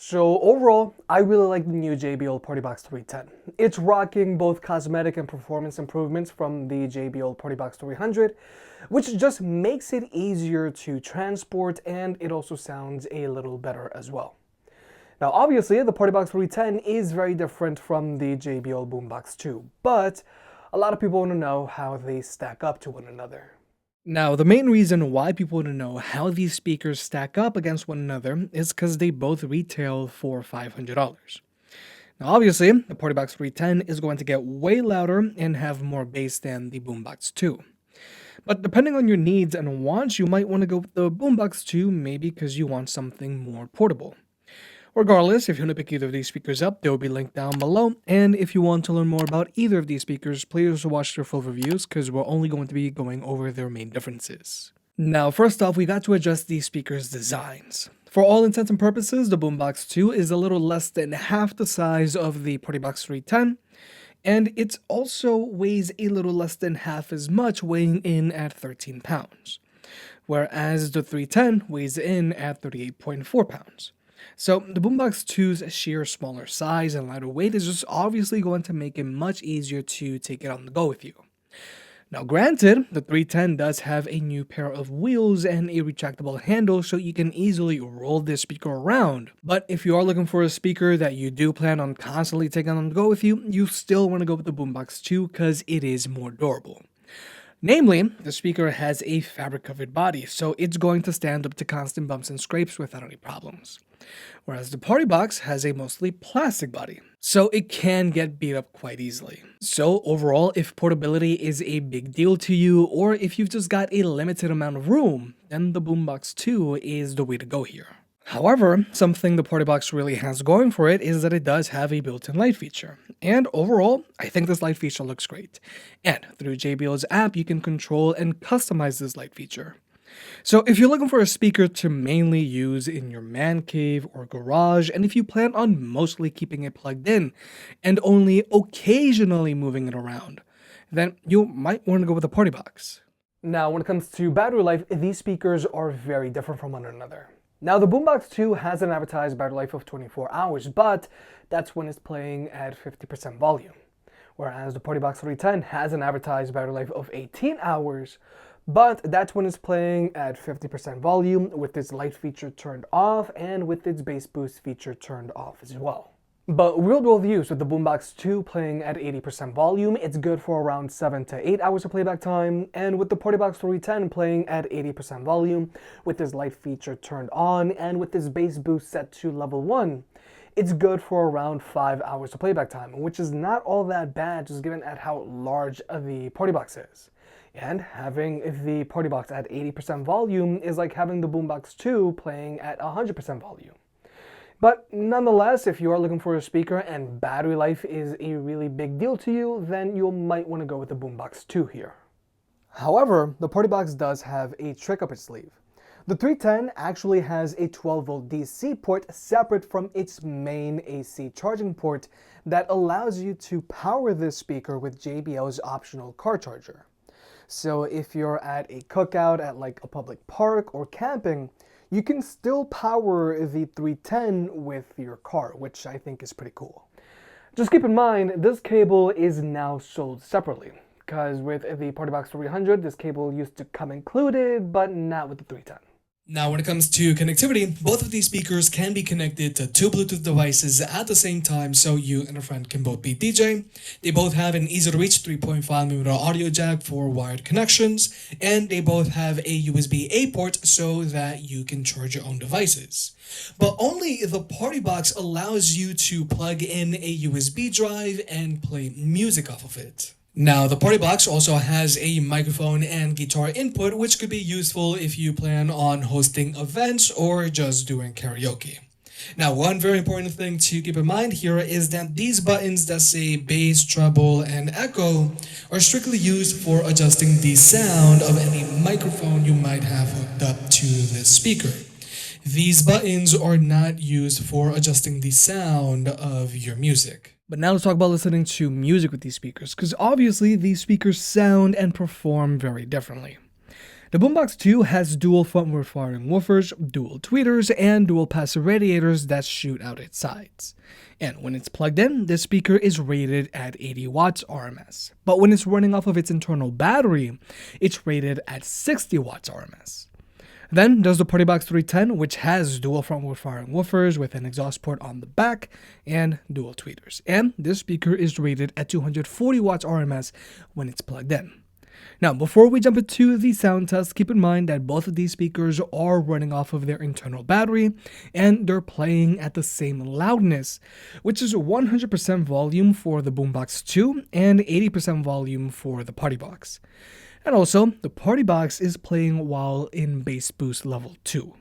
So overall, I really like the new JBL Partybox 310. It's rocking both cosmetic and performance improvements from the JBL Partybox 300, which just makes it easier to transport, and it also sounds a little better as well. Now obviously, the Partybox 310 is very different from the JBL Boombox 2, but a lot of people want to know how they stack up to one another. Now, the main reason why people want to know how these speakers stack up against one another is because they both retail for $500. Now, obviously, the Partybox 310 is going to get way louder and have more bass than the Boombox 2. But depending on your needs and wants, you might want to go with the Boombox 2, maybe because you want something more portable. Regardless, if you want to pick either of these speakers up, they will be linked down below. And if you want to learn more about either of these speakers, please watch their full reviews because we're only going to be going over their main differences. Now, first off, we got to address these speakers' designs. For all intents and purposes, the Boombox 2 is a little less than half the size of the Partybox 310, and it also weighs a little less than half as much, weighing in at 13 pounds, whereas the 310 weighs in at 38.4 pounds. So the Boombox 2's sheer smaller size and lighter weight is just obviously going to make it much easier to take it on the go with you. Now granted, the 310 does have a new pair of wheels and a retractable handle so you can easily roll this speaker around. But if you are looking for a speaker that you do plan on constantly taking on the go with you, you still want to go with the Boombox 2 because it is more durable. Namely, the speaker has a fabric-covered body, so it's going to stand up to constant bumps and scrapes without any problems. Whereas the Partybox has a mostly plastic body, so it can get beat up quite easily. So overall, if portability is a big deal to you, or if you've just got a limited amount of room, then the Boombox 2 is the way to go here. However, something the Partybox really has going for it is that it does have a built-in light feature. And overall, I think this light feature looks great. And through JBL's app, you can control and customize this light feature. So if you're looking for a speaker to mainly use in your man cave or garage, and if you plan on mostly keeping it plugged in and only occasionally moving it around, then you might want to go with the Partybox. Now, when it comes to battery life, these speakers are very different from one another. Now, the Boombox 2 has an advertised battery life of 24 hours, but that's when it's playing at 50% volume. Whereas the Partybox 310 has an advertised battery life of 18 hours, but that's when it's playing at 50% volume with its light feature turned off and with its bass boost feature turned off as well. But real-world use with the Boombox 2 playing at 80% volume, it's good for around 7 to 8 hours of playback time, and with the Partybox 310 playing at 80% volume, with this light feature turned on, and with this bass boost set to level 1, it's good for around 5 hours of playback time, which is not all that bad just given at how large the Partybox is. And having the Partybox at 80% volume is like having the Boombox 2 playing at 100% volume. But nonetheless, if you are looking for a speaker and battery life is a really big deal to you, then you might want to go with the Boombox 2 here. However, the Partybox does have a trick up its sleeve. The 310 actually has a 12-volt DC port separate from its main AC charging port that allows you to power this speaker with JBL's optional car charger. So if you're at a cookout at like a public park or camping, you can still power the 310 with your car, which I think is pretty cool. Just keep in mind, this cable is now sold separately, because with the Partybox 300, this cable used to come included, but not with the 310. Now, when it comes to connectivity, both of these speakers can be connected to two Bluetooth devices at the same time, so you and a friend can both be DJ. They both have an easy-to-reach 3.5mm audio jack for wired connections, and they both have a USB-A port so that you can charge your own devices. But only the Partybox allows you to plug in a USB drive and play music off of it. Now, the Partybox also has a microphone and guitar input, which could be useful if you plan on hosting events or just doing karaoke. Now, one very important thing to keep in mind here is that these buttons that say bass, treble, and echo are strictly used for adjusting the sound of any microphone you might have hooked up to this speaker. These buttons are not used for adjusting the sound of your music. But now let's talk about listening to music with these speakers, because obviously these speakers sound and perform very differently. The Boombox 2 has dual frontward firing woofers, dual tweeters, and dual passive radiators that shoot out its sides. And when it's plugged in, this speaker is rated at 80 watts RMS. But when it's running off of its internal battery, it's rated at 60 watts RMS. Then there's the Partybox 310, which has dual frontward firing woofers with an exhaust port on the back and dual tweeters. And this speaker is rated at 240 watts RMS when it's plugged in. Now, before we jump into the sound test, keep in mind that both of these speakers are running off of their internal battery and they're playing at the same loudness, which is 100% volume for the Boombox 2 and 80% volume for the Partybox. And also, the Partybox is playing while in bass boost level 2.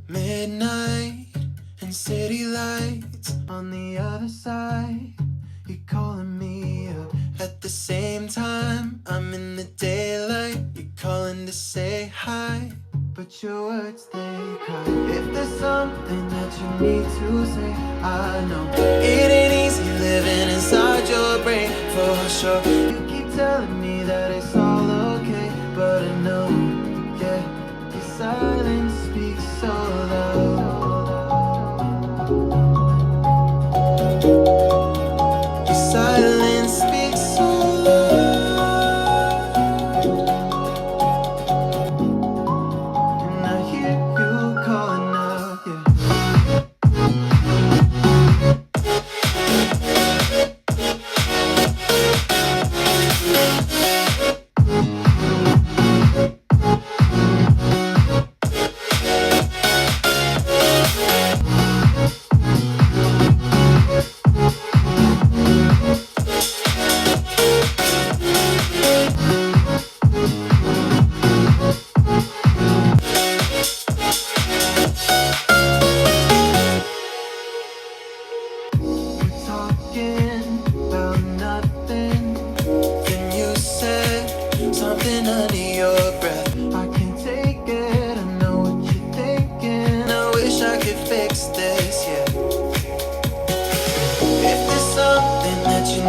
Midnight and city lights on the other side. You're calling me up at the same time. I'm in the daylight. You're calling to say hi, but your words they cry. If there's something that you need to say, I know it ain't easy living inside your brain for sure. You keep telling me that it's all okay, but I know, yeah, your silence speaks so loud. Your silence speaks so loud. And I hear you calling out, yeah.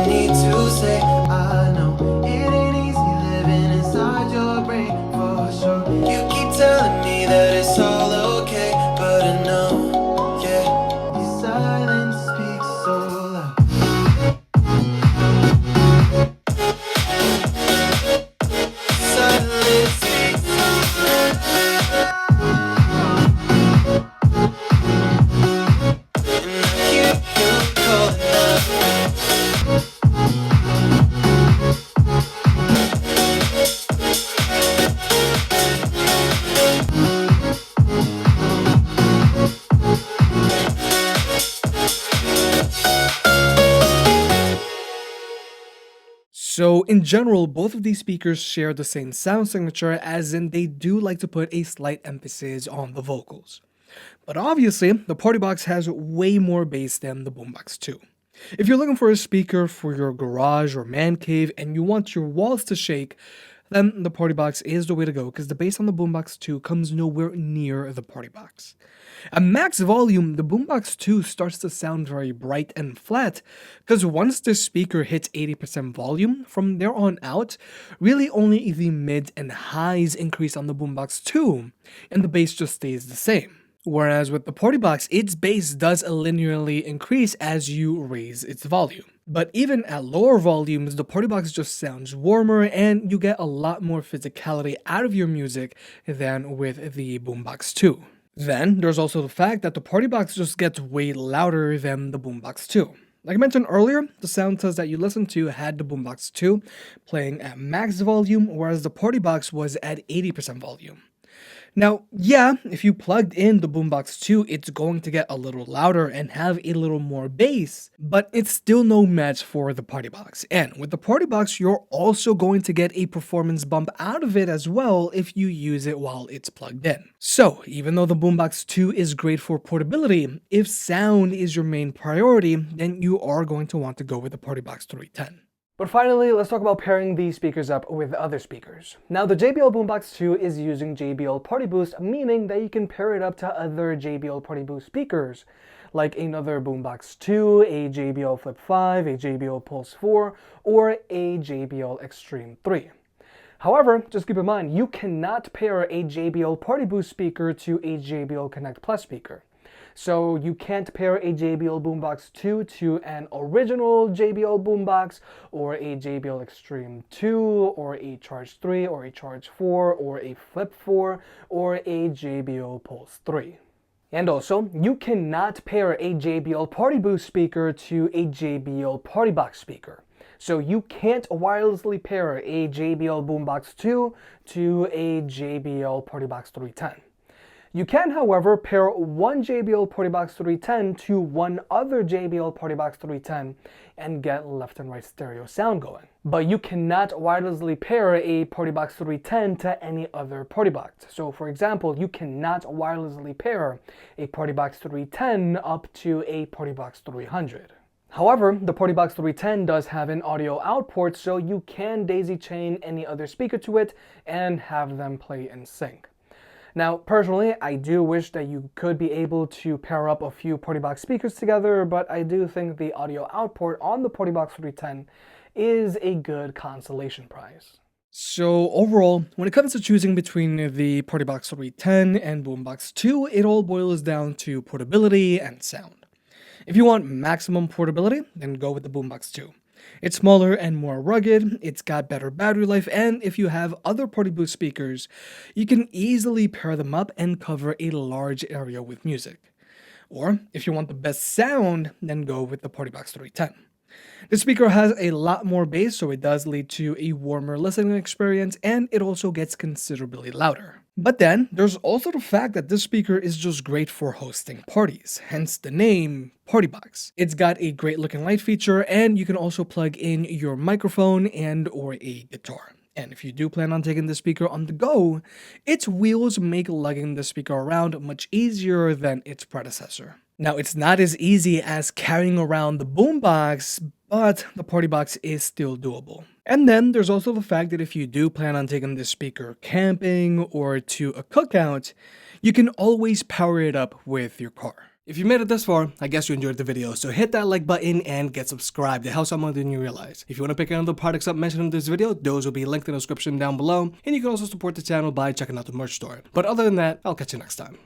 Need to say, I know it ain't easy living inside your brain for sure. You keep telling me that it's all okay, but I know, yeah, your silence speaks so loud. Silence speaks so loud. And I hear you calling out. So in general, both of these speakers share the same sound signature, as in they do like to put a slight emphasis on the vocals. But obviously, the Partybox has way more bass than the Boombox 2. If you're looking for a speaker for your garage or man cave and you want your walls to shake, then the Partybox is the way to go because the bass on the Boombox 2 comes nowhere near the Partybox. At max volume, the Boombox 2 starts to sound very bright and flat because once the speaker hits 80% volume, from there on out, really only the mid and highs increase on the Boombox 2, and the bass just stays the same. Whereas with the Partybox, its bass does linearly increase as you raise its volume. But even at lower volumes, the Partybox just sounds warmer and you get a lot more physicality out of your music than with the Boombox 2. Then, there's also the fact that the Partybox just gets way louder than the Boombox 2. Like I mentioned earlier, the sound test that you listened to had the Boombox 2 playing at max volume, whereas the Partybox was at 80% volume. Now, yeah, if you plugged in the Boombox 2, it's going to get a little louder and have a little more bass, but it's still no match for the Partybox. And with the Partybox, you're also going to get a performance bump out of it as well if you use it while it's plugged in. So, even though the Boombox 2 is great for portability, if sound is your main priority, then you are going to want to go with the Partybox 310. But finally, let's talk about pairing these speakers up with other speakers. Now, the JBL Boombox 2 is using JBL Party Boost, meaning that you can pair it up to other JBL Party Boost speakers, like another Boombox 2, a JBL Flip 5, a JBL Pulse 4, or a JBL Extreme 3. However, just keep in mind, you cannot pair a JBL Party Boost speaker to a JBL Connect Plus speaker. So you can't pair a JBL Boombox 2 to an original JBL Boombox, or a JBL Extreme 2, or a Charge 3, or a Charge 4, or a Flip 4, or a JBL Pulse 3. And also, you cannot pair a JBL Party Boost speaker to a JBL Partybox speaker. So you can't wirelessly pair a JBL Boombox 2 to a JBL Partybox 310. You can, however, pair one JBL Partybox 310 to one other JBL Partybox 310 and get left and right stereo sound going. But you cannot wirelessly pair a Partybox 310 to any other Partybox. So for example, you cannot wirelessly pair a Partybox 310 up to a Partybox 300. However, the Partybox 310 does have an audio out port, so you can daisy chain any other speaker to it and have them play in sync. Now, personally, I do wish that you could be able to pair up a few Partybox speakers together, but I do think the audio output on the Partybox 310 is a good consolation prize. So overall, when it comes to choosing between the Partybox 310 and Boombox 2, it all boils down to portability and sound. If you want maximum portability, then go with the Boombox 2. It's smaller and more rugged, it's got better battery life, and if you have other Party Boost speakers, you can easily pair them up and cover a large area with music. Or, if you want the best sound, then go with the Partybox 310. The speaker has a lot more bass, so it does lead to a warmer listening experience, and it also gets considerably louder. But then, there's also the fact that this speaker is just great for hosting parties, hence the name Partybox. It's got a great looking light feature, and you can also plug in your microphone and or a guitar. And if you do plan on taking the speaker on the go, its wheels make lugging the speaker around much easier than its predecessor. Now, it's not as easy as carrying around the Boombox, but the Partybox is still doable. And then there's also the fact that if you do plan on taking this speaker camping or to a cookout, you can always power it up with your car. If you made it this far, I guess you enjoyed the video, so hit that like button and get subscribed. It helps out more than you realize. If you want to pick any of the products up mentioned in this video, those will be linked in the description down below, and you can also support the channel by checking out the merch store. But other than that, I'll catch you next time.